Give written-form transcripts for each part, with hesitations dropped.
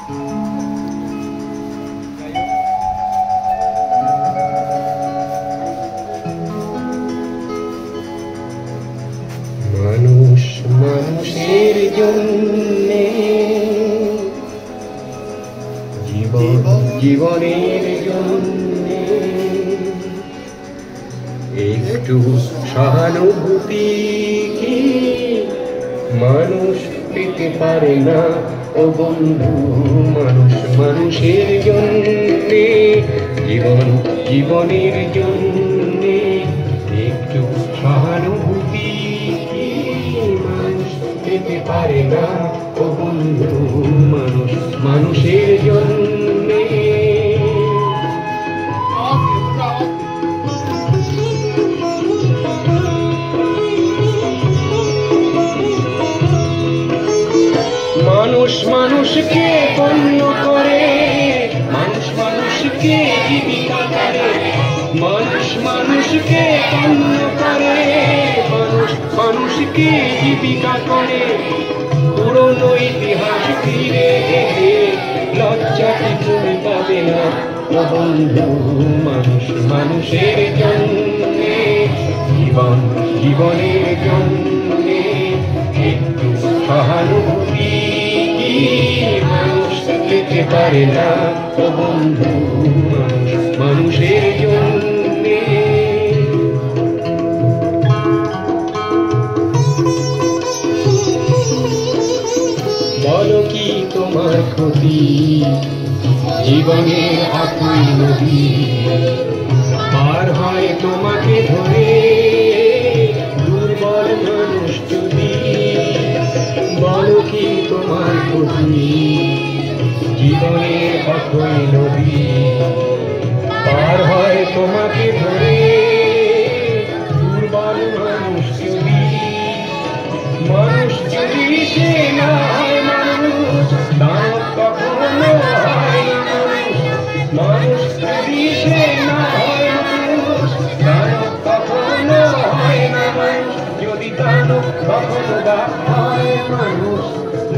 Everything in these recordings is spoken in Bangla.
মানুষ মানুষের জন্যে, জীবন জীবনের জন্যে একটু সহানুভূতি কি মানুষ পেতে পারে না ও বন্ধু? মানুষ মানুষের জন্যে, জীবন জীবনের জন্যে একটু সহানুভূতি কি মানুষ পেতে পারে না ও বন্ধু? মানুষ মানুষের জন্যে। মানুষ মানুষকে পণ্য করে, মানুষ মানুষকে জীবিকা করে, মানুষ মানুষকে পণ্য করে, মানুষ মানুষকে জীবিকা করে। পুরনো ইতিহাস ফিরে এলে লজ্জা কি তুমি পাবে না ও বন্ধু? মানুষ মানুষের জন্যে, জীবন জীবনের জন্যে একটু সহানুভূতি কি মানুষ পেতে পারে না ও বন্ধু? মানুষ মানুষের জন্যে। বলো কি তোমার ক্ষতি? জীবনের আকুল নদী পার হয় তোমাকে ধরে দুর্বল মানুষ যদি। বলো কি তোমার ক্ষতি? জীবনের আকুল নদী পার হয় তোমাকে ধরে দুর্বল মানুষ যদি। মানুষ যদি সে না হয় মানুষ, দানব কখনো হয় না মানুষ। মানুষ যদি সে না হয় মানুষ, দানব কখনো হয় না মানুষ। যদি দানব কখনো বা হয় মানুষ,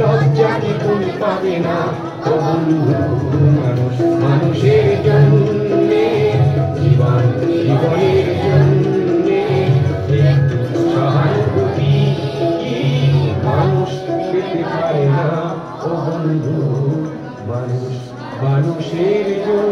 লজ্জা কি তুমি পাবে না ও বন্ধু? মানুষ মানুষের জন্যে, জীবন জীবনের জন্যে একটু সহানুভূতি কি মানুষ পেতে পারে না ও বন্ধু? মানুষ মানুষের জন্য।